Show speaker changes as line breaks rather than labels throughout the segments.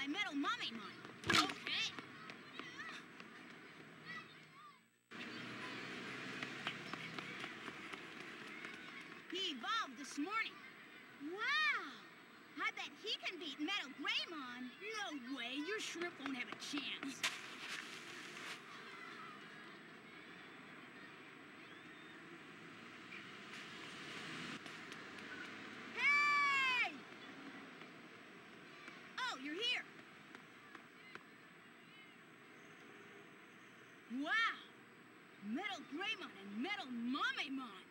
and Metal Mummymon. Okay. He evolved this morning. Wow! I bet he can beat Metal Greymon. No way, your shrimp won't have a chance. Hey! Oh, you're here. Wow! Metal Greymon and Metal Mummymon.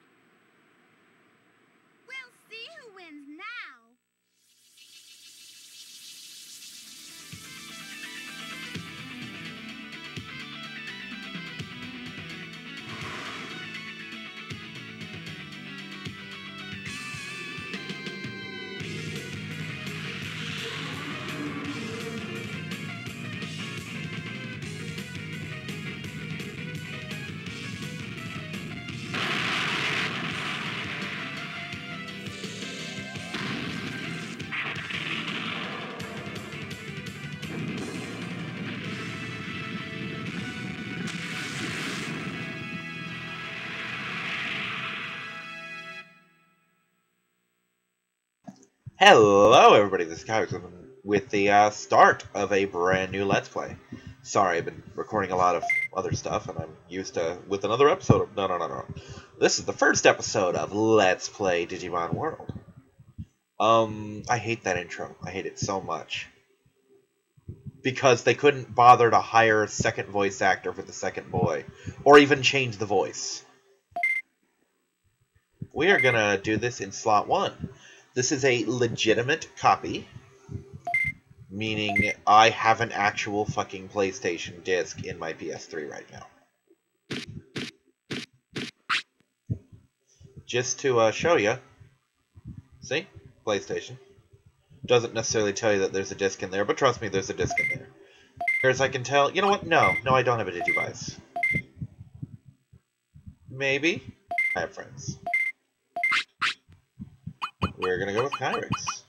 We'll see who wins now.
Hello everybody, this is Kyle with the start of a brand new Let's Play. Sorry, I've been recording a lot of other stuff and I'm used to with another episode of... No. This is the first episode of Let's Play Digimon World. I hate that intro. I hate it so much. Because they couldn't bother to hire a second voice actor for the second boy. Or even change the voice. We are gonna do this in slot 1. This is a legitimate copy, meaning I have an actual fucking PlayStation disc in my PS3 right now. Just to show you, see? PlayStation. Doesn't necessarily tell you that there's a disc in there, but trust me, there's a disc in there. As I can tell, you know what? No, I don't have a Digivice. Maybe? I have friends. We're gonna go with Kyrix.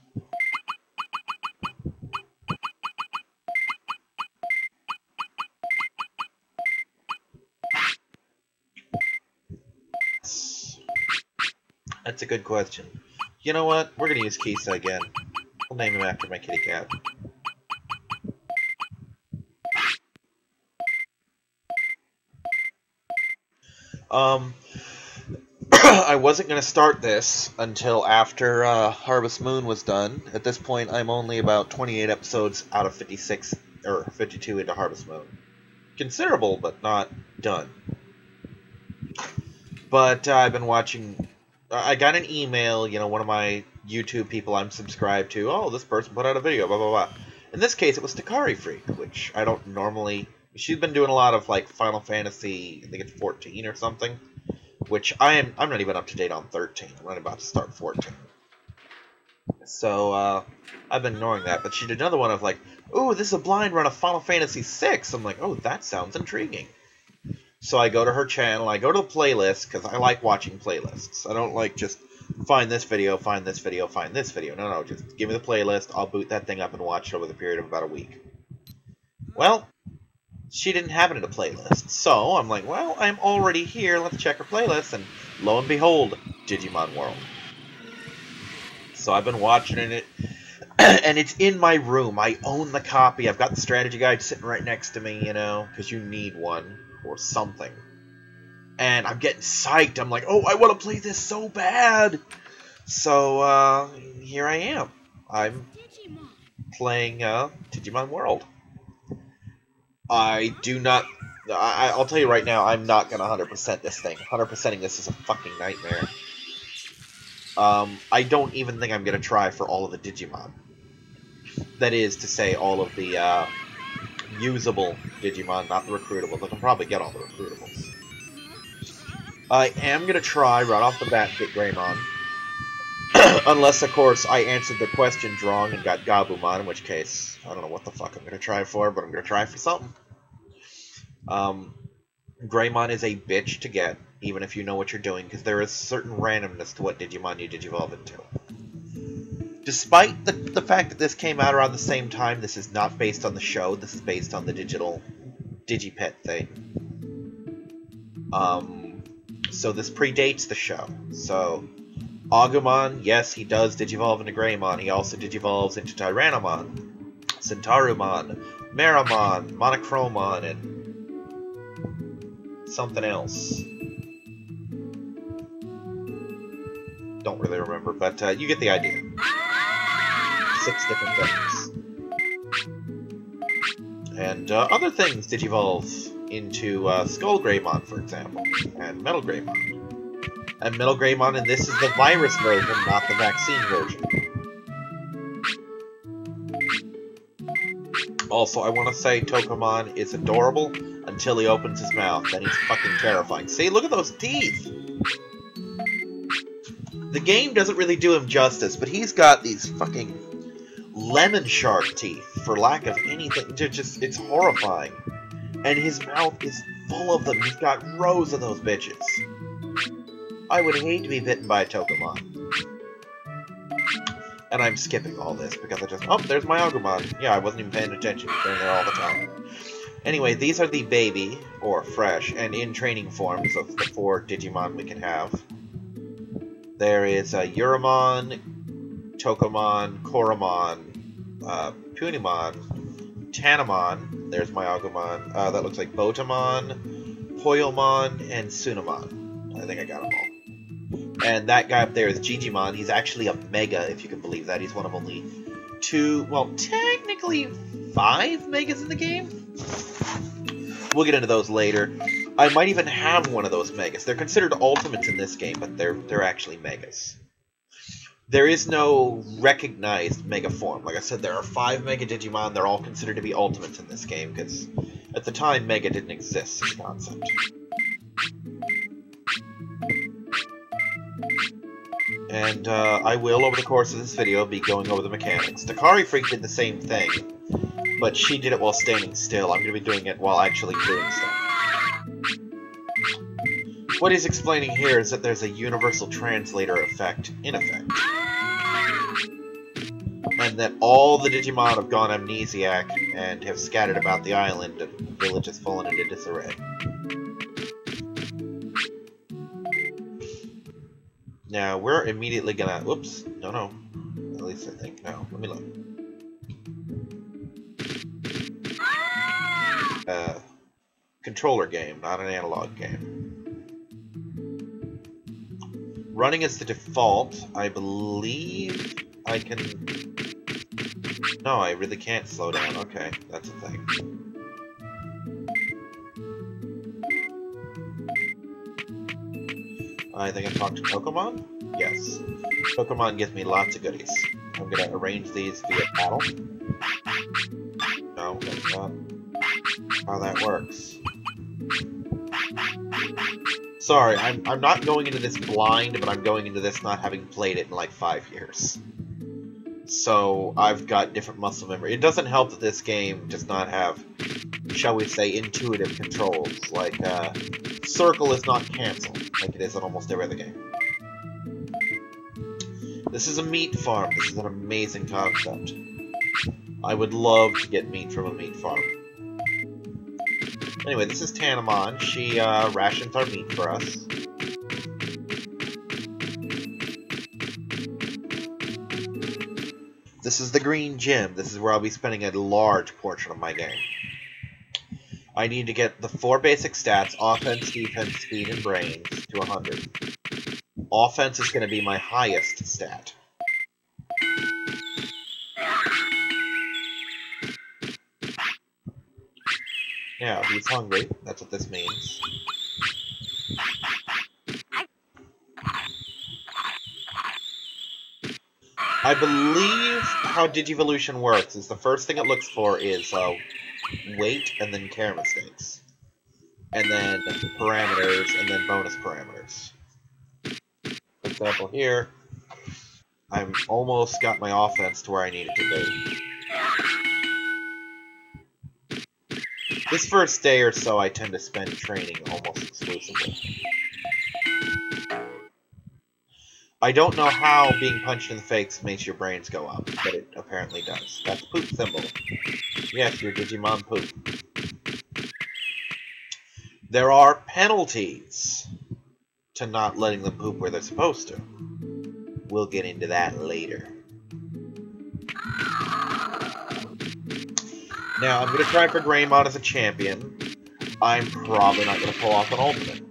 That's a good question. You know what? We're gonna use Kisa again. I'll name him after my kitty cat. I wasn't going to start this until after Harvest Moon was done. At this point, I'm only about 28 episodes out of 56, or 52 into Harvest Moon. Considerable, but not done. But I've been watching... I got an email, you know, one of my YouTube people I'm subscribed to. Oh, this person put out a video, blah, blah, blah. In this case, it was Takari Freak, which I don't normally... She's been doing a lot of, like, Final Fantasy, I think it's 14 or something. Which I'm not even up to date on 13. I'm right about to start 14. So, I've been ignoring that. But she did another one of like, ooh, this is a blind run of Final Fantasy VI. I'm like, oh, that sounds intriguing. So I go to her channel, I go to the playlist, because I like watching playlists. I don't like just find this video, find this video, find this video. No, just give me the playlist, I'll boot that thing up and watch it over the period of about a week. Well, she didn't have it in a playlist, so I'm like, well, I'm already here, let's check her playlist, and lo and behold, Digimon World. So I've been watching it, and it's in my room. I own the copy. I've got the strategy guide sitting right next to me, you know, because you need one, or something. And I'm getting psyched. I'm like, oh, I want to play this so bad! So, here I am. I'm playing, Digimon World. I do not... I'll tell you right now, I'm not going to 100% this thing. 100%ing this is a fucking nightmare. I don't even think I'm going to try for all of the Digimon. That is to say, all of the, usable Digimon, not the recruitables. I can probably get all the recruitables. I am going to try right off the bat to get Greymon. Unless, of course, I answered the question wrong and got Gabumon, in which case, I don't know what the fuck I'm going to try for, but I'm going to try for something. Greymon is a bitch to get, even if you know what you're doing, because there is certain randomness to what Digimon you digivolve into. Despite the fact that this came out around the same time, this is not based on the show. This is based on the digital Digipet thing. So this predates the show. So Agumon, yes, he does digivolve into Greymon. He also digivolves into Tyrannomon, Centarumon, Meramon, Monochromon, and something else. Don't really remember, but you get the idea. 6 different things. And other things digivolve into Skull Greymon, for example, and Metal Greymon. And Metal Greymon, and this is the virus version, not the vaccine version. Also, I want to say Tokomon is adorable until he opens his mouth. Then he's fucking terrifying. See, look at those teeth! The game doesn't really do him justice, but he's got these fucking lemon shark teeth, for lack of anything. It's horrifying. And his mouth is full of them. He's got rows of those bitches. I would hate to be bitten by a Tokomon. And I'm skipping all this because I just... Oh, there's my Agumon. Yeah, I wasn't even paying attention. They're there all the time. Anyway, these are the baby, or fresh, and in training forms of the 4 Digimon we can have. There is Uramon, Tokomon, Koromon, Punimon, Tanamon. There's my Agumon. That looks like Botamon, Poyomon, and Sunamon. I think I got them all. And that guy up there is Digimon. He's actually a Mega, if you can believe that. He's one of only 2, well, technically 5 Megas in the game? We'll get into those later. I might even have one of those Megas. They're considered Ultimates in this game, but they're actually Megas. There is no recognized Mega form. Like I said, there are 5 Mega Digimon. They're all considered to be Ultimates in this game, because at the time, Mega didn't exist as a concept. And I will, over the course of this video, be going over the mechanics. Dakari Freak did the same thing, but she did it while standing still. I'm going to be doing it while actually doing stuff. What he's explaining here is that there's a universal translator effect in effect. And that all the Digimon have gone amnesiac and have scattered about the island, and the village has fallen into disarray. Now, we're immediately gonna... Whoops. No. At least I think. No. Let me look. Controller game, not an analog game. Running as the default, I believe I can... No, I really can't slow down. Okay, that's a thing. I think I talked to Tokomon? Yes. Tokomon gives me lots of goodies. I'm gonna arrange these via battle. No, that's not how that works. Sorry, I'm not going into this blind, but I'm going into this not having played it in like 5 years. So, I've got different muscle memory. It doesn't help that this game does not have, shall we say, intuitive controls. Like, circle is not cancel, like it is in almost every other game. This is a meat farm. This is an amazing concept. I would love to get meat from a meat farm. Anyway, this is Tanamon. She rations our meat for us. This is the green gym. This is where I'll be spending a large portion of my game. I need to get the 4 basic stats, offense, defense, speed, and brains, to 100. Offense is going to be my highest stat. Now, he's hungry. That's what this means. I believe how Digivolution works is the first thing it looks for is weight and then care mistakes. And then parameters and then bonus parameters. For example, here, I'm almost got my offense to where I need it to be. This first day or so, I tend to spend training almost exclusively. I don't know how being punched in the face makes your brains go up, but it apparently does. That's poop symbol. Yes, your Digimon poop. There are penalties to not letting them poop where they're supposed to. We'll get into that later. Now, I'm going to try for Greymon as a champion. I'm probably not going to pull off an ultimate.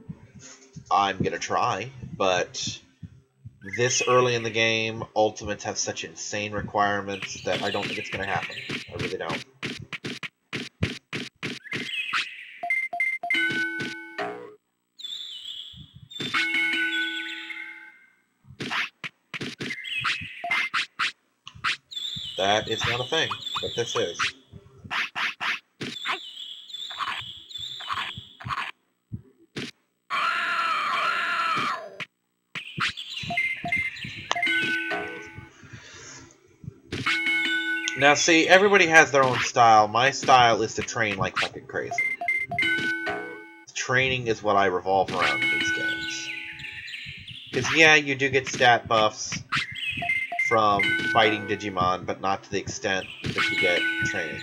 I'm going to try, but this early in the game, ultimates have such insane requirements that I don't think it's going to happen. I really don't. That is not a thing, but this is. Now see, everybody has their own style. My style is to train like fucking crazy. Training is what I revolve around in these games. Because yeah, you do get stat buffs from fighting Digimon, but not to the extent that you get training.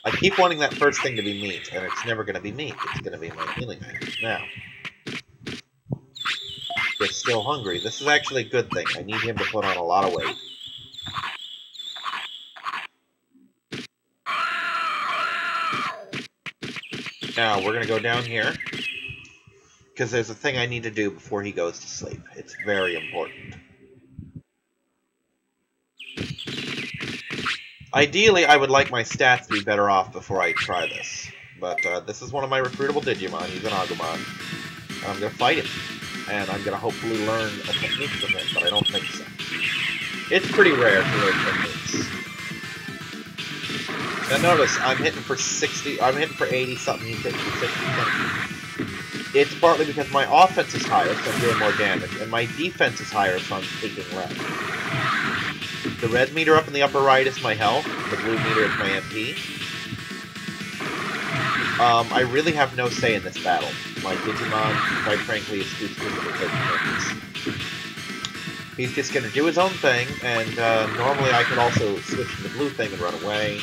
I keep wanting that first thing to be meat, and it's never going to be meat. It's going to be my healing item. Now, it's still hungry. This is actually a good thing. I need him to put on a lot of weight. Now, we're going to go down here, because there's a thing I need to do before he goes to sleep. It's very important. Ideally, I would like my stats to be better off before I try this. But this is one of my recruitable Digimon. He's an Agumon. And I'm going to fight him. And I'm going to hopefully learn a technique from him, but I don't think so. It's pretty rare to learn techniques. Now notice, I'm hitting for 60, I'm hitting for 80 something, he's hitting for 60 something. It's partly because my offense is higher, so I'm doing more damage, and my defense is higher, so I'm taking less. The red meter up in the upper right is my health, the blue meter is my MP. I really have no say in this battle. My Digimon, quite frankly, is too stupid to take turns. He's just going to do his own thing, and normally I could also switch to the blue thing and run away.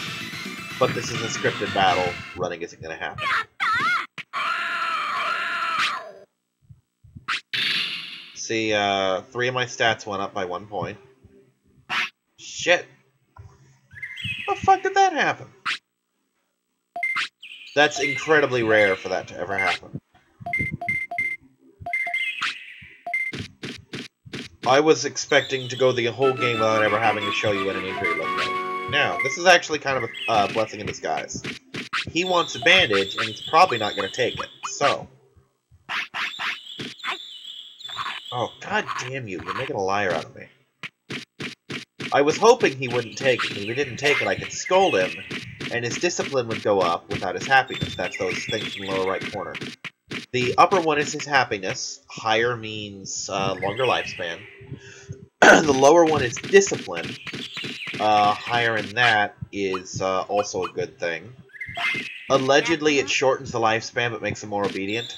But this is a scripted battle. Running isn't going to happen. See, 3 of my stats went up by 1 point. Shit. How the fuck did that happen? That's incredibly rare for that to ever happen. I was expecting to go the whole game without ever having to show you what an injury looked like. Now, this is actually kind of a blessing in disguise. He wants a bandage, and he's probably not going to take it. So. Oh, god damn you. You're making a liar out of me. I was hoping he wouldn't take it. If he didn't take it, I could scold him, and his discipline would go up without his happiness. That's those things in the lower right corner. The upper one is his happiness. Higher means longer lifespan. The lower one is discipline. Higher in that is also a good thing. Allegedly, it shortens the lifespan, but makes him more obedient.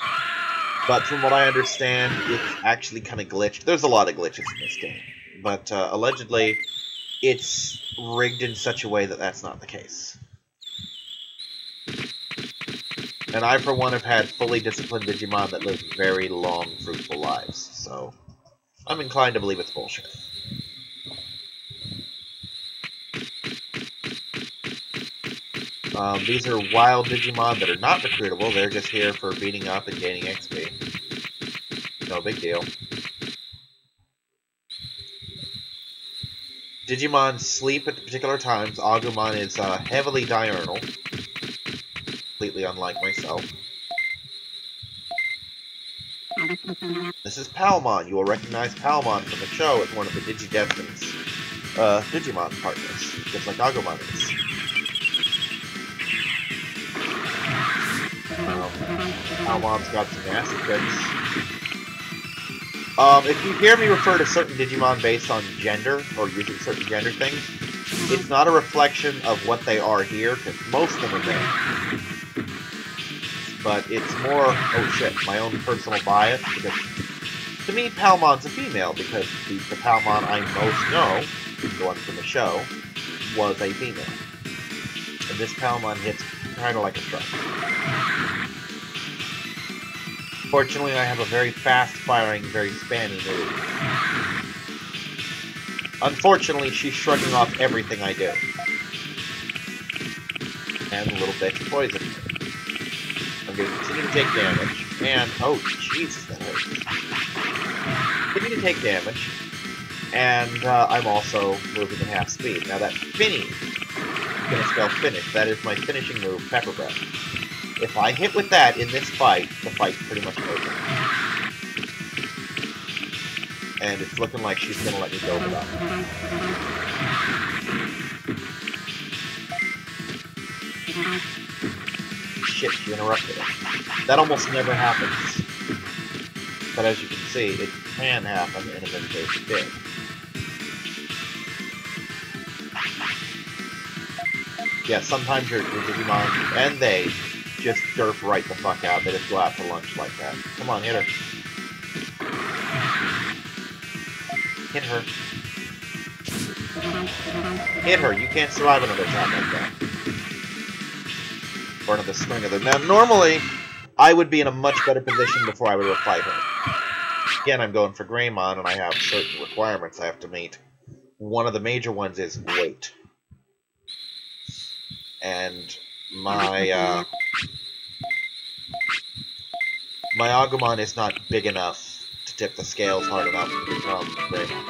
But from what I understand, it's actually kind of glitched. There's a lot of glitches in this game. But allegedly, it's rigged in such a way that that's not the case. And I, for one, have had fully disciplined Digimon that live very long, fruitful lives. So, I'm inclined to believe it's bullshit. These are wild Digimon that are not recruitable. They're just here for beating up and gaining XP. No big deal. Digimon sleep at particular times. Agumon is heavily diurnal. Completely unlike myself. This is Palmon. You will recognize Palmon from the show as one of the Digidestin's Digimon partners, just like Agumon is. Palmon's got some nasty tricks. If you hear me refer to certain Digimon based on gender, or using certain gender things, it's not a reflection of what they are here, because most of them are male. but it's more, oh shit, my own personal bias, because to me, Palmon's a female, because the Palmon I most know, the one from the show, was a female. And this Palmon hits kind of like a truck. Fortunately, I have a very fast-firing, very spammy move. Unfortunately, she's shrugging off everything I do. And a little bit of poison. I'm going to continue to take damage. And, oh, Jesus, that hurts. Continue to take damage. And I'm also moving at half speed. Now that Finny is going to spell finish. That is my finishing move, Pepper Breath. If I hit with that in this fight, the fight's pretty much over. And it's looking like she's going to let me go with that. Shit, she interrupted it. That almost never happens. But as you can see, it can happen, and in this case it did. Yeah, sometimes your Digimon, and they just derp right the fuck out. They just go out to lunch like that. Come on, hit her. Hit her. Hit her. You can't survive another attack like that. Or another string of them. Now, normally, I would be in a much better position before I would reply her. Again, I'm going for Greymon, and I have certain requirements I have to meet. One of the major ones is weight. And my Agumon is not big enough to tip the scales hard enough to become Greymon.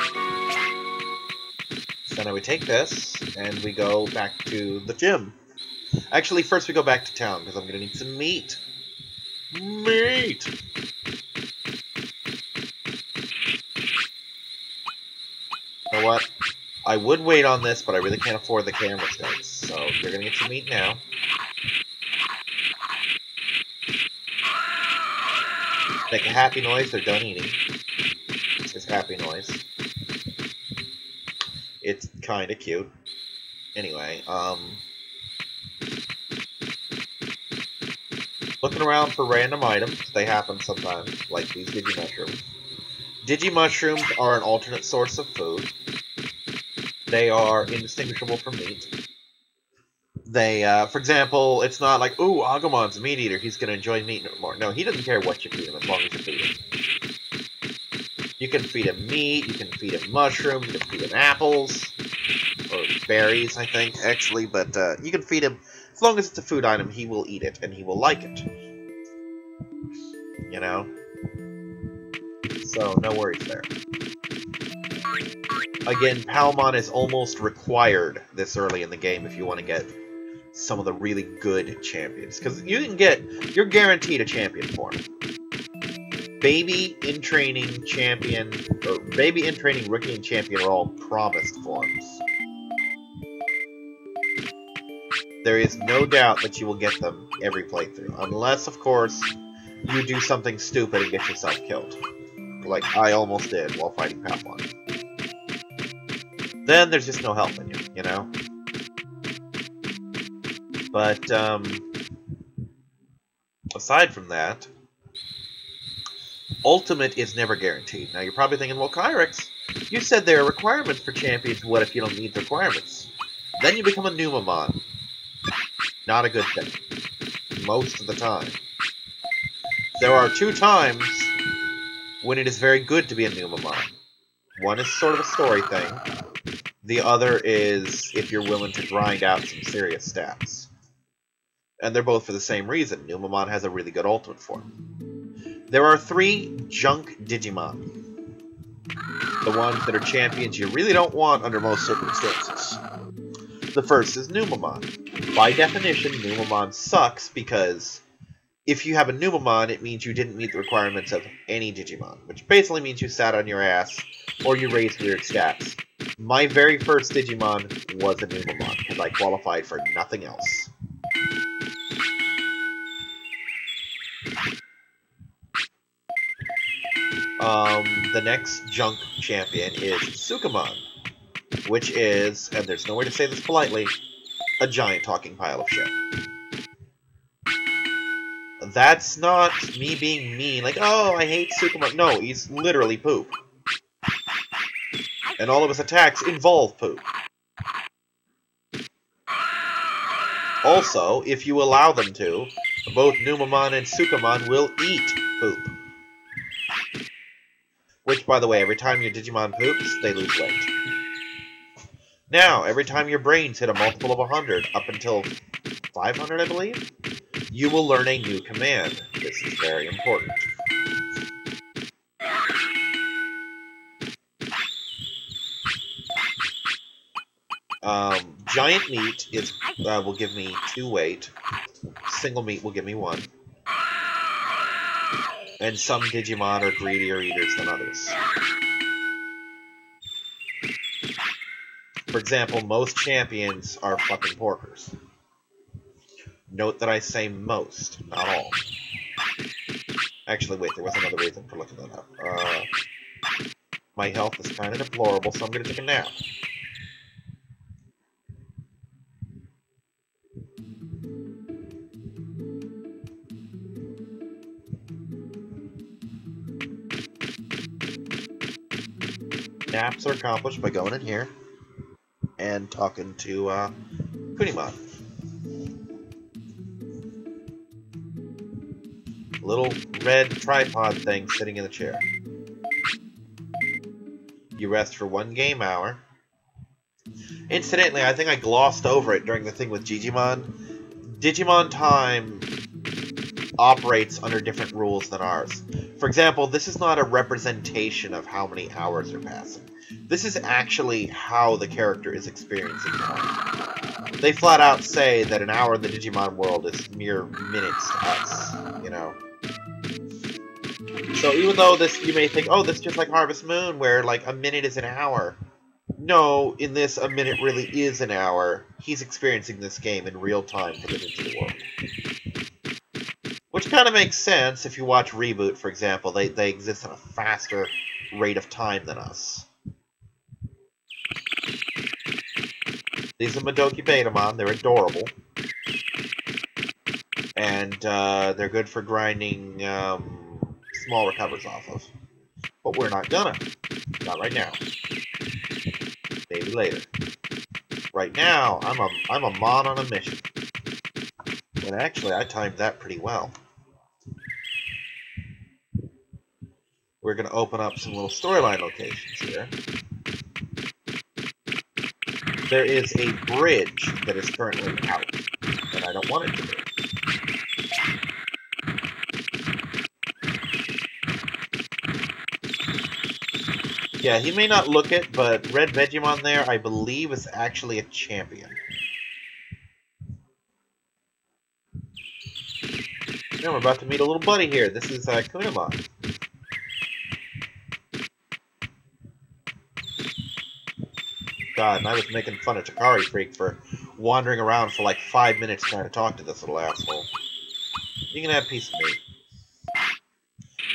So then I would take this, and we go back to the gym. Actually, first we go back to town, because I'm going to need some meat. Meat! You know what? I would wait on this, but I really can't afford the camera sticks, so you're going to get some meat now. Make a happy noise, they're done eating. It's this happy noise. It's kinda cute. Anyway, looking around for random items. They happen sometimes, like these Digimushrooms. Digimushrooms are an alternate source of food. They are indistinguishable from meat. They, for example, it's not like, ooh, Agumon's a meat eater, he's gonna enjoy meat more. No, he doesn't care what you feed him as long as you feed him. You can feed him meat, you can feed him mushrooms, you can feed him apples, or berries, I think, actually, but you can feed him, as long as it's a food item, he will eat it, and he will like it. You know? So, no worries there. Again, Palmon is almost required this early in the game if you want to get some of the really good champions. Because you're guaranteed a champion form. Baby in training champion, or baby in training rookie and champion are all promised forms. There is no doubt that you will get them every playthrough. Unless, of course, you do something stupid and get yourself killed. Like I almost did while fighting Palmon. Then there's just no helping you, you know? But, aside from that, Ultimate is never guaranteed. Now, you're probably thinking, well, Kyrix, you said there are requirements for champions. What if you don't meet the requirements? Then you become a Numamon. Not a good thing. Most of the time. There are 2 times when it is very good to be a Numamon. One is sort of a story thing. The other is if you're willing to grind out some serious stats. And they're both for the same reason. Numamon has a really good ultimate form. There are 3 junk Digimon. The ones that are champions you really don't want under most circumstances. The first is Numamon. By definition, Numamon sucks because if you have a Numamon, it means you didn't meet the requirements of any Digimon, which basically means you sat on your ass or you raised weird stats. My very first Digimon was a Numamon, because I qualified for nothing else. The next junk champion is Sukamon, which is, and there's no way to say this politely, a giant talking pile of shit. That's not me being mean, like, oh, I hate Sukumon. No, he's literally poop. And all of his attacks involve poop. Also, if you allow them to, both Numamon and Sukumon will eat poop. Which, by the way, every time your Digimon poops, they lose weight. Now, every time your brains hit a multiple of 100, up until 500, I believe, you will learn a new command. This is very important. Giant meat will give me 2 weight. Single meat will give me 1. And some Digimon are greedier eaters than others. For example, most champions are fucking porkers. Note that I say most, not all. Actually, wait, there was another reason for looking that up. My health is kind of deplorable, so I'm going to take a nap. Naps are accomplished by going in here and talking to Kunimon. Little red tripod thing sitting in the chair. You rest for 1 game hour. Incidentally, I think I glossed over it during the thing with Digimon. Digimon time operates under different rules than ours. For example, this is not a representation of how many hours are passing. This is actually how the character is experiencing time. They flat out say that an hour in the Digimon world is mere minutes to us, you know. So even though you may think, oh, this is just like Harvest Moon, where like a minute is an hour. No, in this, a minute really is an hour. He's experiencing this game in real time to get into the world. Which kind of makes sense if you watch Reboot, for example. They exist at a faster rate of time than us. These are Madoki Betamon. They're adorable. And they're good for grinding small recovers off of. But we're not gonna. Not right now. Maybe later. Right now, I'm a mon on a mission. And actually, I timed that pretty well. We're going to open up some little storyline locations here. There is a bridge that is currently out, and I don't want it to be. Yeah, he may not look it, but Red Vegemon there, I believe, is actually a champion. Now we're about to meet a little buddy here. This is Kunimon. God, and I was making fun of Takari Freak for wandering around for like 5 minutes trying to talk to this little asshole. You can have a piece of meat.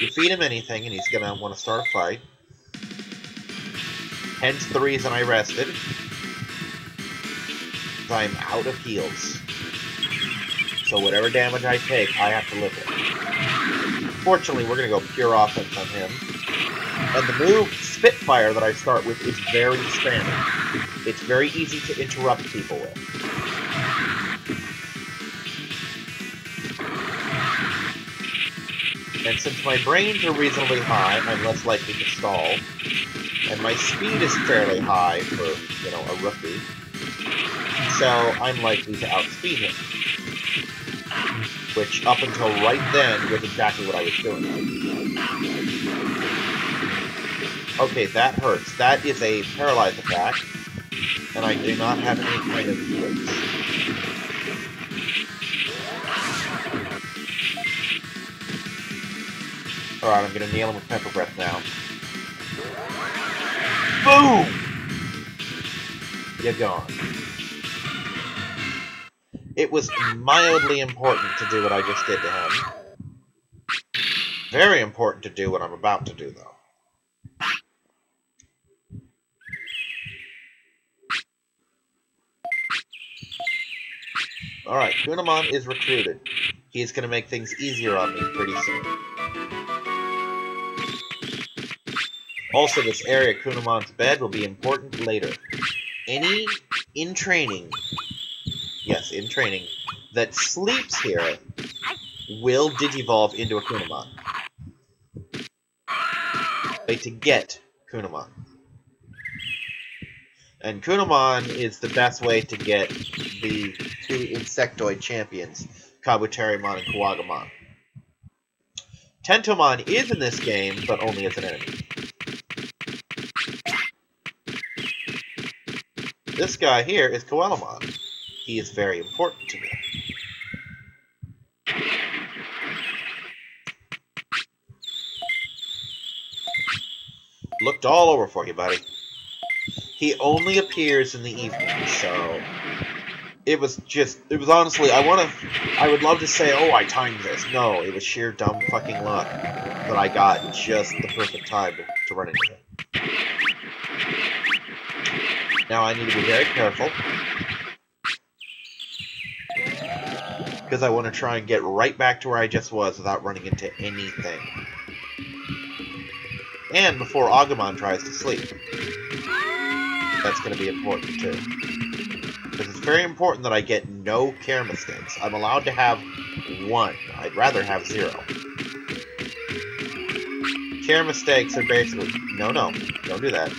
You feed him anything, and he's gonna want to start a fight. Hence the reason I rested. I'm out of heals. So whatever damage I take, I have to live with. Fortunately, we're going to go pure offense on him. And the move Spitfire that I start with is very spamming. It's very easy to interrupt people with. And since my brains are reasonably high, I'm less likely to stall. And my speed is fairly high for, you know, a rookie. So I'm likely to outspeed him. Which, up until right then, was exactly what I was doing. Okay, that hurts. That is a paralyzed attack. And I do not have any kind of heals. Alright, I'm gonna nail him with Pepper Breath now. Boom! You're gone. It was mildly important to do what I just did to him. Very important to do what I'm about to do, though. Alright, Kunimon is recruited. He's going to make things easier on me pretty soon. Also, this area, Kunamon's bed, will be important later. Any in training, yes, in training, that sleeps here will digivolve into a Kunamon. Wait to get Kunamon. And Kunamon is the best way to get the two Insectoid champions, Kabuterimon and Kuwagamon. Tentomon is in this game, but only as an enemy. This guy here is Koalamon. He is very important to me. Looked all over for you, buddy. He only appears in the evening, so it was honestly, I would love to say, oh, I timed this. No, it was sheer dumb fucking luck that I got just the perfect time to run into him. Now I need to be very careful, because I want to try and get right back to where I just was without running into anything. And before Agumon tries to sleep. That's going to be important, too. Because it's very important that I get no care mistakes. I'm allowed to have 1. I'd rather have 0. Care mistakes are basically... No, don't do that.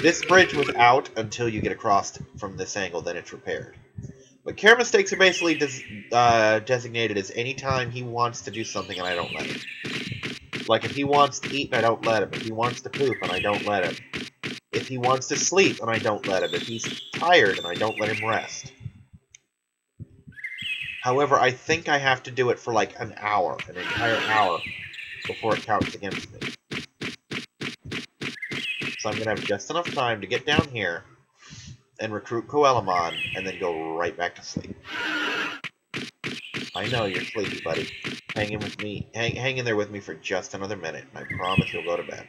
This bridge was out until you get across from this angle, then it's repaired. But care mistakes are basically designated as any time he wants to do something and I don't let him. Like if he wants to eat and I don't let him. If he wants to poop and I don't let him. If he wants to sleep and I don't let him. If he's tired and I don't let him rest. However, I think I have to do it for like an hour, an entire hour, before it counts against me. So I'm going to have just enough time to get down here and recruit Koalamon and then go right back to sleep. I know you're sleepy, buddy. Hang in with me. Hang in there with me for just another minute, and I promise you'll go to bed.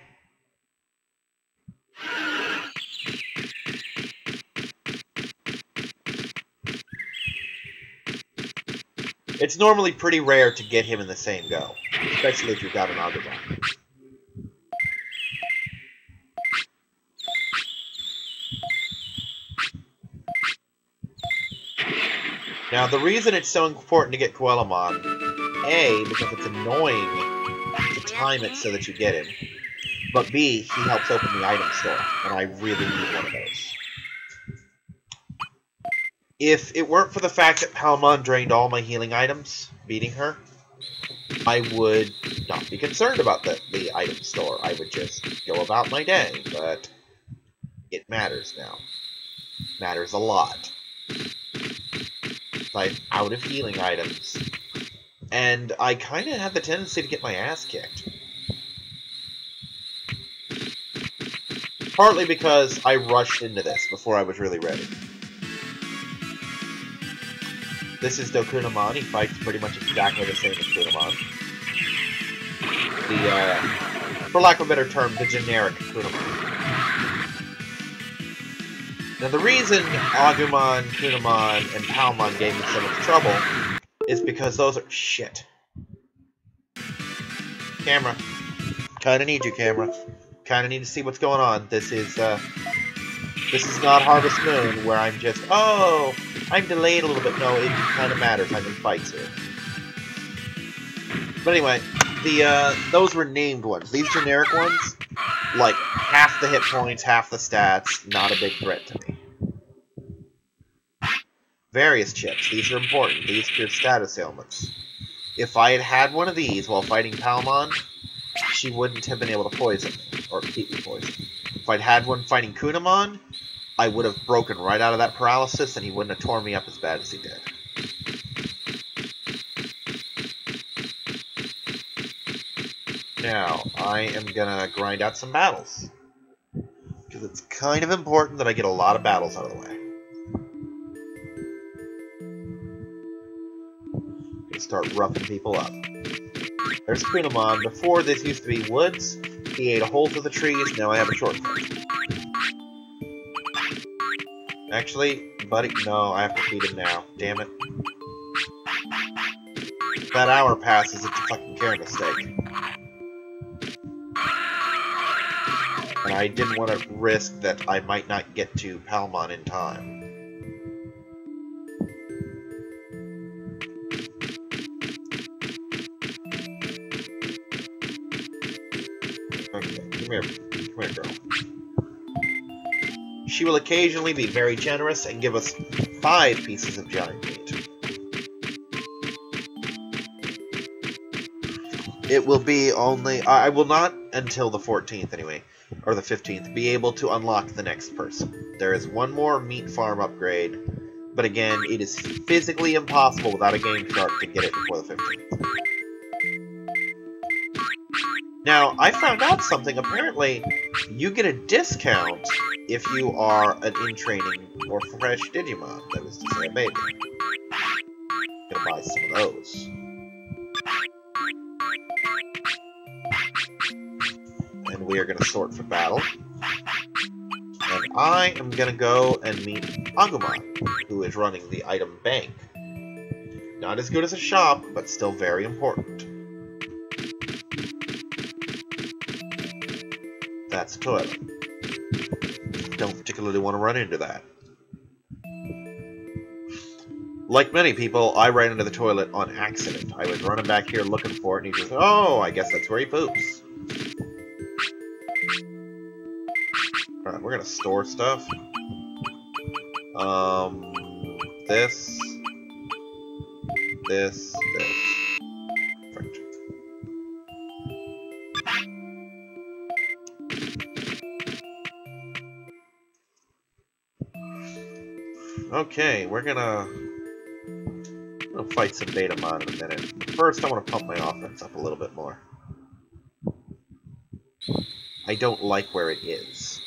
It's normally pretty rare to get him in the same go, especially if you've got an Agumon. Now, the reason it's so important to get Koalamon, A, because it's annoying to time it so that you get him, but B, he helps open the item store, and I really need one of those. If it weren't for the fact that Palmon drained all my healing items, beating her, I would not be concerned about the item store. I would just go about my day, but it matters now. Matters a lot. I'm out of healing items, and I kind of have the tendency to get my ass kicked. Partly because I rushed into this before I was really ready. This is Dokunamon. He fights pretty much exactly the same as Kunamon. For lack of a better term, the generic Kunamon. Now, the reason Agumon, Kunamon, and Palmon gave me so much trouble is because those are... Shit. Camera. Kinda need you, camera. Kinda need to see what's going on. This is not Harvest Moon, where I'm just, oh, I'm delayed a little bit. No, it kinda matters. I'm in fights here. But anyway, those were named ones. These generic ones, like, half the hit points, half the stats, not a big threat to me. Various chips. These are important. These are status ailments. If I had had one of these while fighting Palmon, she wouldn't have been able to poison me, or keep me poisoned. If I'd had one fighting Kunamon, I would have broken right out of that paralysis, and he wouldn't have torn me up as bad as he did. Now, I am gonna grind out some battles. Because it's kind of important that I get a lot of battles out of the way. Gonna start roughing people up. There's Kunamon. Before, this used to be woods. He ate a hole through the trees. Now I have a shortcut. Actually, buddy, no, I have to feed him now. Damn it. that hour passes, it's a fucking care mistake. And I didn't want to risk that I might not get to Palmon in time. Okay, come here, girl. She will occasionally be very generous and give us 5 pieces of giant meat. It will be only... I will not, until the 14th anyway, or the 15th, be able to unlock the next person. There is one more meat farm upgrade, but again, it is physically impossible without a game chart to get it before the 15th. Now, I found out something. Apparently, you get a discount if you are an in-training or fresh Digimon, that is to say a baby. I'm gonna buy some of those. And we are gonna sort for battle. And I am gonna go and meet Agumon, who is running the item bank. Not as good as a shop, but still very important. That's a toilet. Don't particularly want to run into that. Like many people, I ran into the toilet on accident. I was running back here looking for it, and he just, oh, I guess that's where he poops. Alright, we're gonna store stuff. This. Perfect. Okay, we're gonna fight some Betamon in a minute. But first, I want to pump my offense up a little bit more. I don't like where it is.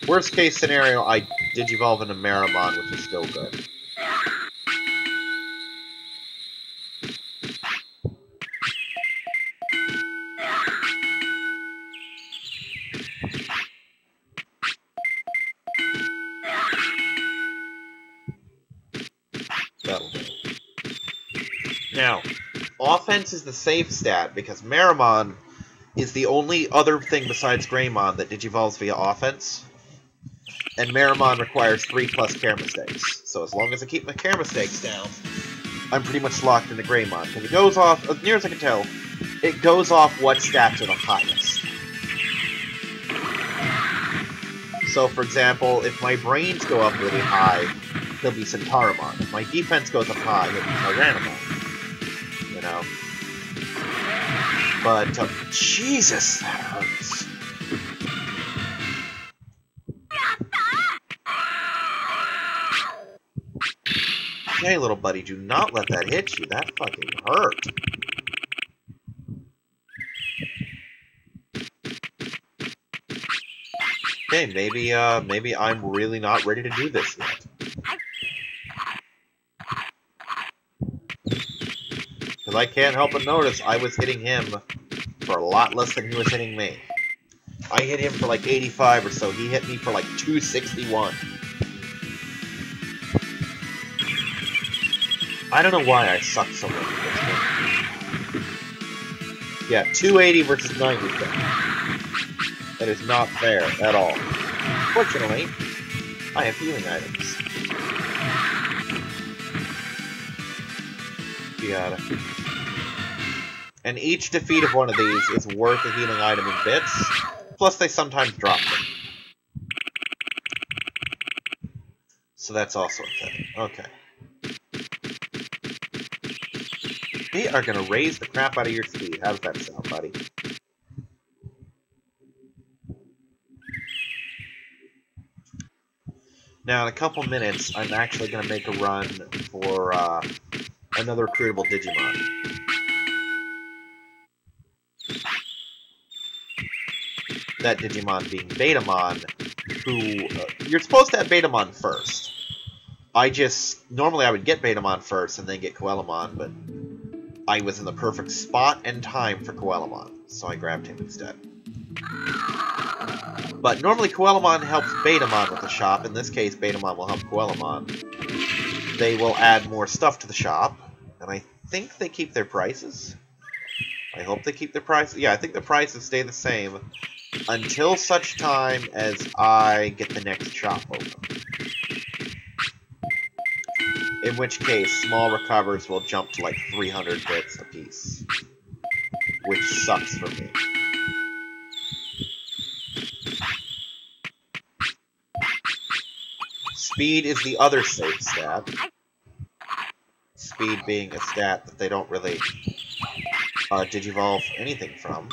Worst case scenario, I Digivolve into Meramon, which is still good. That'll do. Now, offense is the safe stat, because Meramon is the only other thing besides Greymon that Digivolves via offense. And Meramon requires 3+ care mistakes. So as long as I keep my care mistakes down, I'm pretty much locked into Greymon. Because it goes off, as near as I can tell, it goes off what stats are the highest. So, for example, if my brains go up really high, he'll be Centauromon. If my defense goes up high, he'll be Tyrannomon. You know? But, Jesus, that hurts. Okay, little buddy, do not let that hit you. That fucking hurt. Okay, maybe I'm really not ready to do this yet. Because I can't help but notice I was hitting him for a lot less than he was hitting me. I hit him for like 85 or so. He hit me for like 261. I don't know why I suck so much at this game. Yeah, 280 versus 90. That is not fair at all. Fortunately, I have healing items. You got it. And each defeat of one of these is worth a healing item in bits, plus they sometimes drop them. So that's also a thing. Okay. We are gonna raise the crap out of your speed. How does that sound, buddy? Now, in a couple minutes, I'm actually gonna make a run for another recruitable Digimon. That Digimon being Betamon, who you're supposed to have Betamon first. Normally I would get Betamon first and then get Coelamon, but I was in the perfect spot and time for Coelamon, so I grabbed him instead. But normally Coelamon helps Betamon with the shop. In this case, Betamon will help Coelamon. they will add more stuff to the shop, and I think they keep their prices. I hope they keep their prices. Yeah, I think the prices stay the same until such time as I get the next shop open. In which case, small recovers will jump to like 300 bits a piece, which sucks for me. Speed is the other safe stat. Speed being a stat that they don't really digivolve anything from.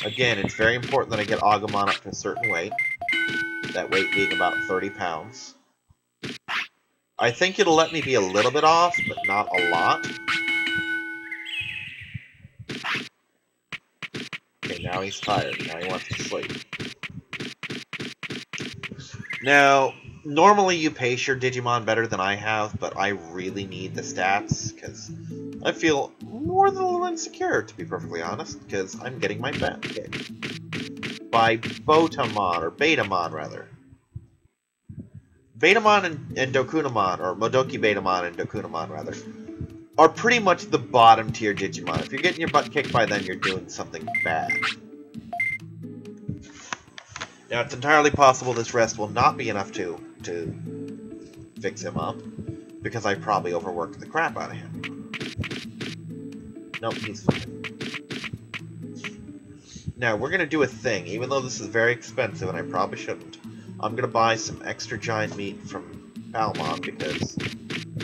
Again, it's very important that I get Agumon up to a certain weight. That weight being about 30 pounds. I think it'll let me be a little bit off, but not a lot. Okay, now he's tired. Now he wants to sleep. Now, normally you pace your Digimon better than I have, but I really need the stats, because I feel more than a little insecure, to be perfectly honest, because I'm getting my butt kicked by Botamon, or Betamon, rather. Betamon and Dokunamon, or Modoki Betamon and Dokunamon, rather, are pretty much the bottom tier Digimon. If you're getting your butt kicked by them, you're doing something bad. Now, it's entirely possible this rest will not be enough to fix him up, because I probably overworked the crap out of him. Nope, he's fine. Now, we're going to do a thing, even though this is very expensive, and I probably shouldn't. I'm going to buy some extra giant meat from Palmon, because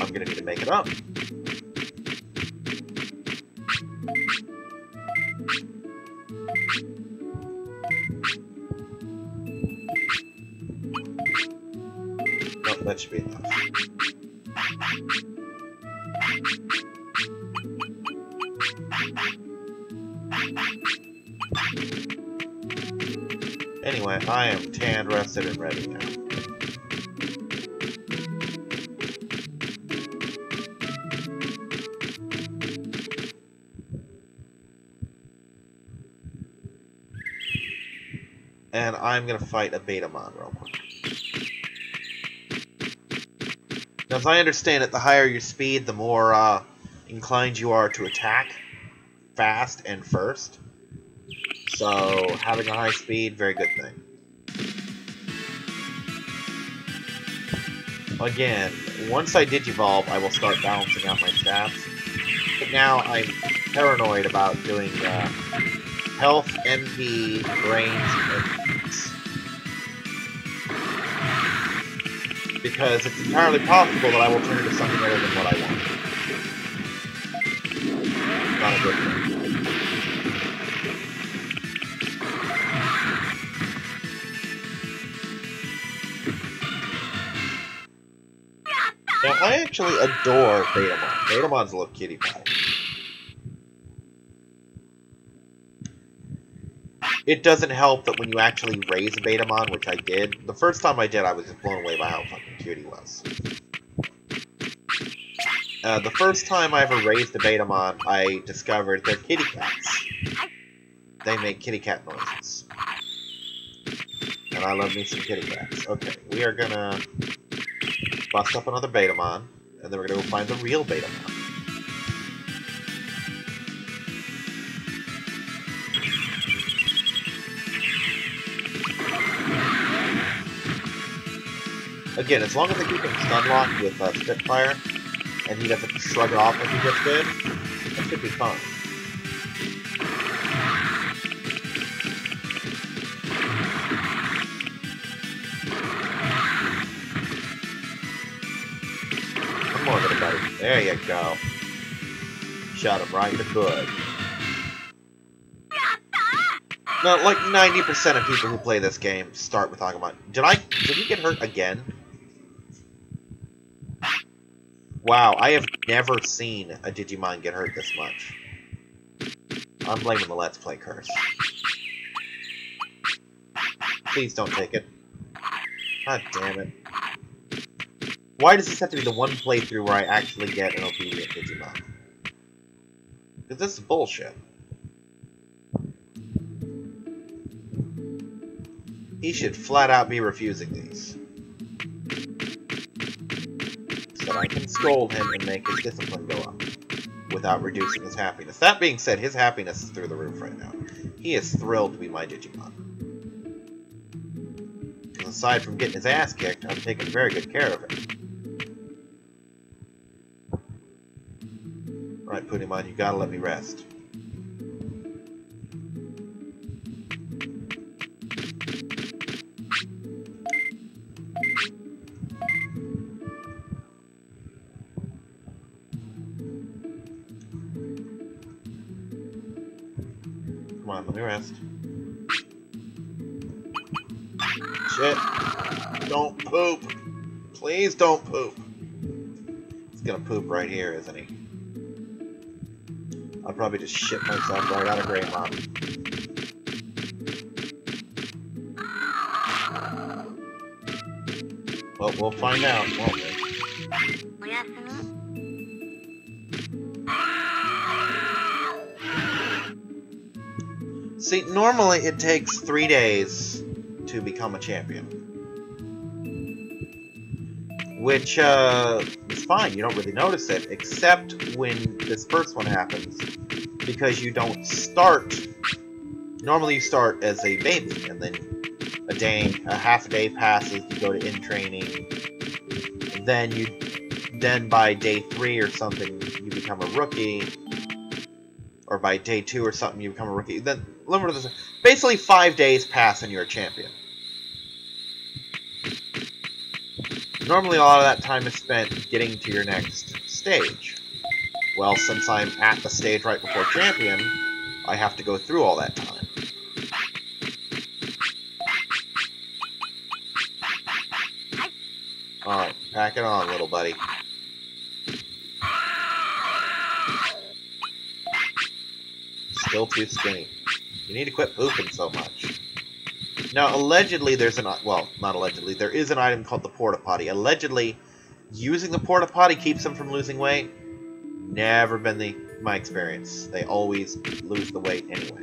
I'm going to need to make it up. Nope, that should be enough. Anyway, I am tanned, rested, and ready now. And I'm gonna fight a Betamon real quick. Now, as I understand it, the higher your speed, the more inclined you are to attack fast and first. So, having a high speed, very good thing. Again, once I Digivolve, I will start balancing out my stats. But now I'm paranoid about doing health, MP, brains, and defense. Because it's entirely possible that I will turn into something other than what I want. Not a good thing. Now, I actually adore Betamon. Betamon's a little kitty pie. It doesn't help that when you actually raise a Betamon, which I did, the first time I did, I was just blown away by how fucking cute he was. The first time I ever raised a Betamon, I discovered they're kitty cats. They make kitty cat noises. And I love me some kitty cats. Okay, we are gonna bust up another Betamon, and then we're gonna go find the real Betamon. Again, as long as I keep him stun locked with Spitfire, and he doesn't shrug it off like he just did, that should be fine. Come on, little buddy. There you go. Shot him right in the hood. Now, like 90% of people who play this game start with Agumon. Did he get hurt again? Wow, I have never seen a Digimon get hurt this much. I'm blaming the Let's Play curse. Please don't take it. God damn it. Why does this have to be the one playthrough where I actually get an obedient Digimon? Because this is bullshit. He should flat out be refusing these. I can scold him and make his discipline go up without reducing his happiness. That being said, his happiness is through the roof right now. He is thrilled to be my Digimon. Because aside from getting his ass kicked, I'm taking very good care of him. Alright, Puddingmon, you gotta let me rest. Come on, let me rest. Shit. Don't poop. Please don't poop. He's gonna poop right here, isn't he? I'll probably just shit myself right out of Greymon. Well, we'll find out, won't we? See, normally it takes 3 days to become a champion. Which, is fine, you don't really notice it, except when this first one happens. Because you don't start... Normally you start as a baby, and then a half a day passes, you go to in-training. Then by day 3 or something, you become a rookie. Or by day 2 or something, you become a rookie. Then, basically 5 days pass and you're a champion. Normally a lot of that time is spent getting to your next stage. Well, since I'm at the stage right before champion, I have to go through all that time. Alright, pack it on, little buddy. Still too skinny. You need to quit pooping so much. Now, allegedly, there's an... Well, not allegedly. There is an item called the Porta Potty. Allegedly, using the Porta Potty keeps them from losing weight. Never been my experience. They always lose the weight anyway.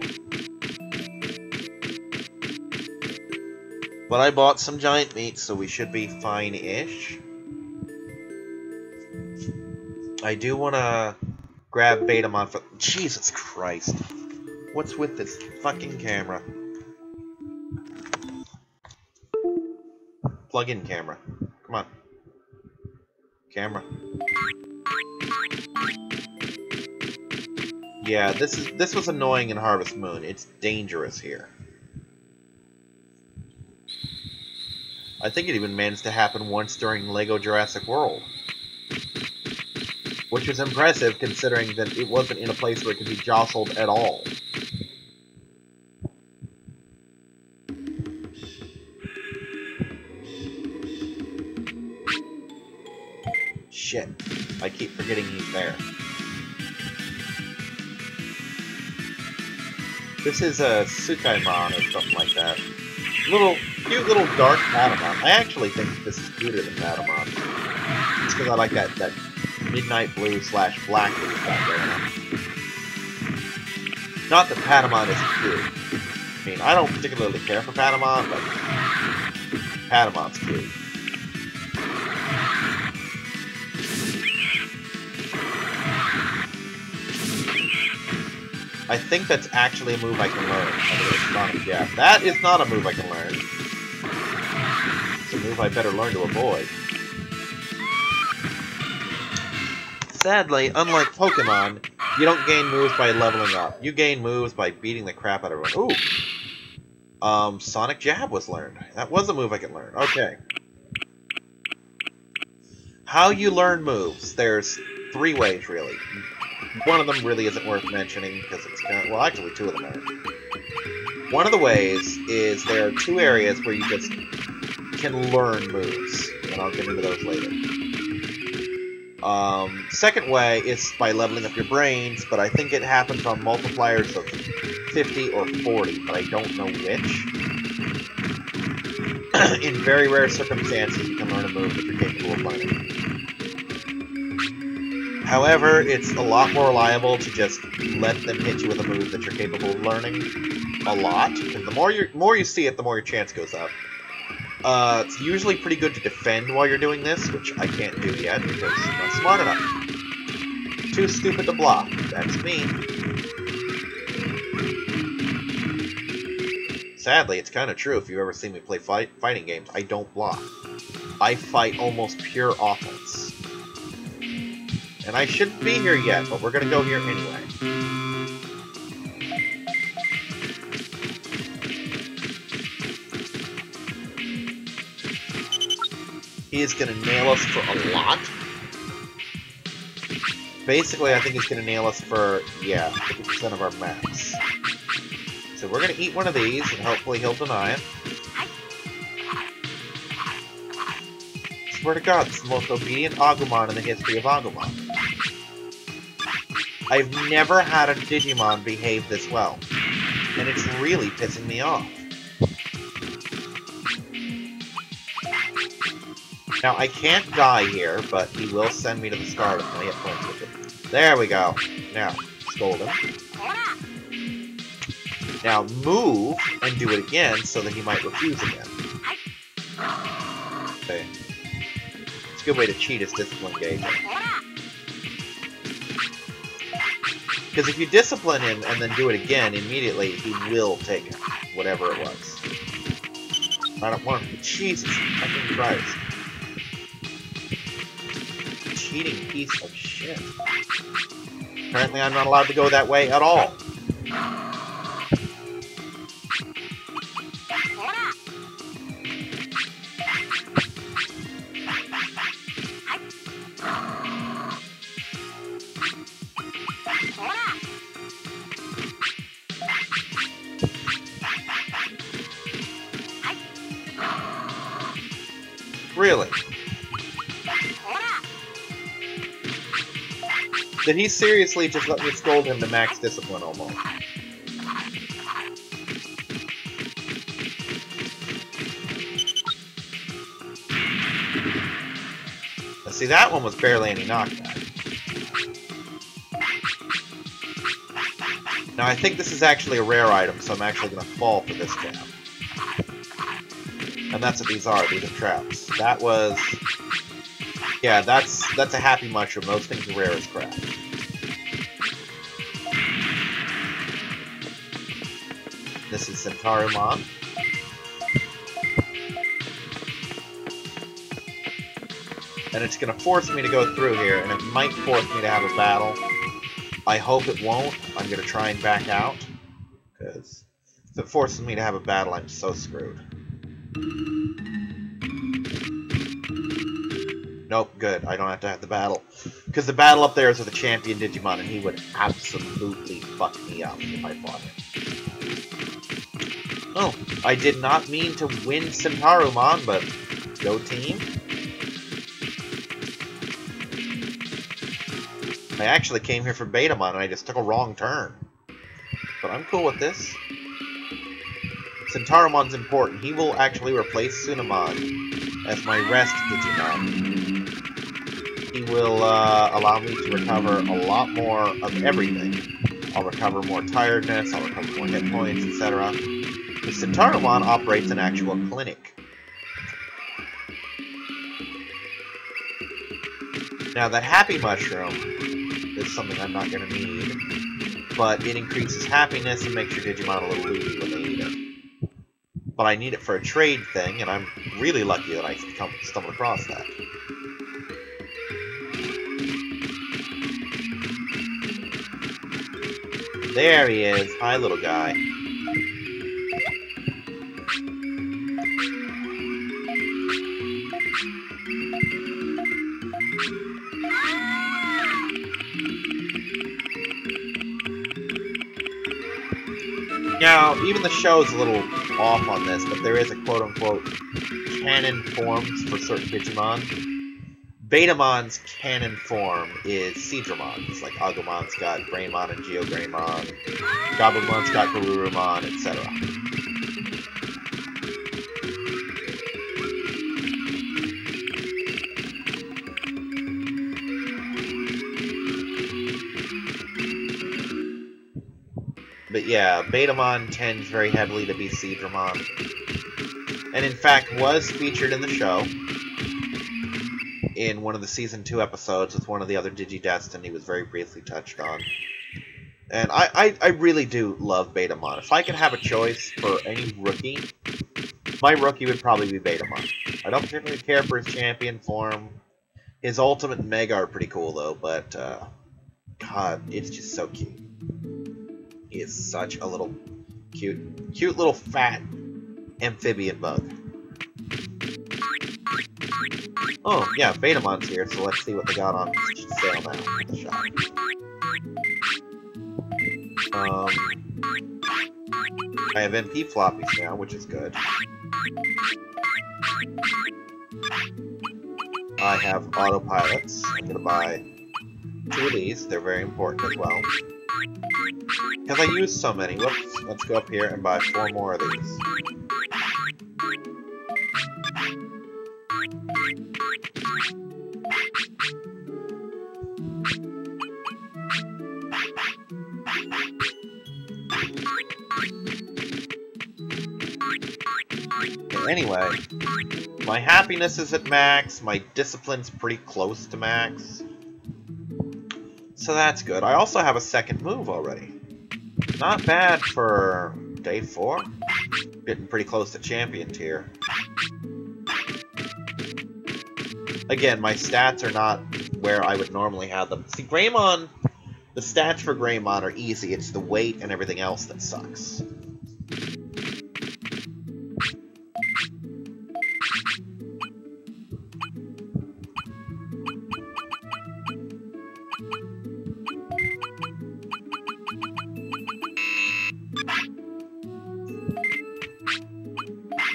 But I bought some giant meat, so we should be fine-ish. I do want to grab Betamon for... Jesus Christ. What's with this fucking camera? Plug in camera. Come on. Camera. Yeah, this was annoying in Harvest Moon. It's dangerous here. I think it even managed to happen once during LEGO Jurassic World. Which was impressive considering that it wasn't in a place where it could be jostled at all. Shit. I keep forgetting he's there. This is a Tsukaimon or something like that. Cute little dark Patamon. I actually think this is cuter than Patamon. Just because I like that midnight blue / black that he's got going on. Not that Patamon isn't cute. I mean, I don't particularly care for Patamon, but Patamon's cute. I think that's actually a move I can learn. Sonic Jab. That is not a move I can learn. It's a move I better learn to avoid. Sadly, unlike Pokemon, you don't gain moves by leveling up. You gain moves by beating the crap out of everyone. Ooh! Sonic Jab was learned. That was a move I could learn. Okay. How you learn moves. There's 3 ways, really. One of them really isn't worth mentioning, because it's kind of... Well, actually, 2 of them are. One of the ways is there are 2 areas where you just can learn moves, and I'll get into those later. Second way is by leveling up your brains, but I think it happens on multipliers of 50 or 40, but I don't know which. In very rare circumstances, you can learn a move that you're capable of learning. However, it's a lot more reliable to just let them hit you with a move that you're capable of learning a lot, because the more you see it, the more your chance goes up. It's usually pretty good to defend while you're doing this, which I can't do yet because I'm not smart enough. Too stupid to block. That's me. Sadly, it's kind of true if you've ever seen me play fighting games. I don't block. I fight almost pure offense. And I shouldn't be here yet, but we're going to go here anyway. He is going to nail us for a lot. Basically, I think he's going to nail us for, yeah, 50% of our max. So we're going to eat one of these, and hopefully he'll deny it. Swear to God, it's the most obedient Agumon in the history of Agumon. I've never had a Digimon behave this well. And it's really pissing me off. Now, I can't die here, but he will send me to the start of my hit points with him. There we go. Now, scold him. Now, move and do it again so that he might refuse again. Okay. It's a good way to cheat his discipline gauge. Because if you discipline him and then do it again, immediately he will take it. Whatever it was. I don't want him. Jesus fucking Christ. Cheating piece of shit. Apparently I'm not allowed to go that way at all. Really? Did he seriously just let me scold him to max discipline almost? Now, see, that one was barely any knockback. Now, I think this is actually a rare item, so I'm actually going to fall for this jab. And that's what these are. These are traps. That was... yeah, that's a happy mushroom. Those things are rare as crap. This is Centaurimon. And it's going to force me to go through here, and it might force me to have a battle. I hope it won't. I'm going to try and back out. Because if it forces me to have a battle, I'm so screwed. Nope, good. I don't have to have the battle. Because the battle up there is with a champion Digimon, and he would absolutely fuck me up if I fought him. Oh, I did not mean to win Centaurimon, but go team. I actually came here for Betamon, and I just took a wrong turn. But I'm cool with this. Centaurimon's important. He will actually replace Tsunamon as my rest Digimon. He will allow me to recover a lot more of everything. I'll recover more tiredness, I'll recover more hit points, etc. The Centaurimon operates an actual clinic. Now that Happy Mushroom is something I'm not going to need, but it increases happiness and makes your Digimon a little loopy when they eat it. But I need it for a trade thing, and I'm really lucky that I stumbled across that. There he is. Hi, little guy. Now, even the show is a little off on this, but there is a quote-unquote canon forms for certain Digimon. Betamon's canon form is Seadramon. It's like Agumon's got Greymon and Geogreymon. Gobblemon's got Garurumon, etc. But yeah, Betamon tends very heavily to be Seadramon. and in fact was featured in the show in one of the Season 2 episodes with one of the other Digidestined. He was very briefly touched on. And I really do love Betamon. If I could have a choice for any rookie, my rookie would probably be Betamon. I don't particularly care for his champion form. His Ultimate and Mega are pretty cool, though, but, God, it's just so cute. He is such a little cute little fat amphibian bug. Oh, yeah, Betamon's here, so let's see what they got on sale now in the shop. I have MP floppies now, which is good. I have autopilots. I'm gonna buy 2 of these. They're very important as well. Because I use so many. Whoops. Let's go up here and buy 4 more of these. Anyway, my happiness is at max, my discipline's pretty close to max. So that's good. I also have a second move already. Not bad for day 4. Getting pretty close to champion tier. Again, my stats are not where I would normally have them. See, Greymon, the stats for Greymon are easy. It's the weight and everything else that sucks.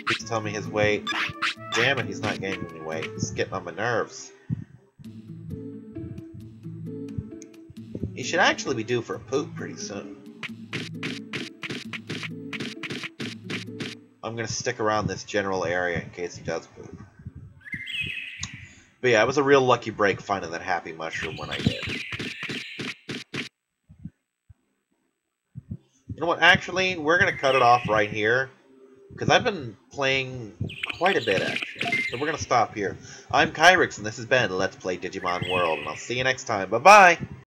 Please tell me his weight. Damn it, he's not gaining any weight. He's getting on my nerves. He should actually be due for a poop pretty soon. I'm gonna stick around this general area in case he does poop. But yeah, it was a real lucky break finding that happy mushroom when I did. You know what, actually, we're gonna cut it off right here. Because I've been playing quite a bit, actually. So we're going to stop here. I'm Kyrix, and this has been Let's Play Digimon World. And I'll see you next time. Bye-bye!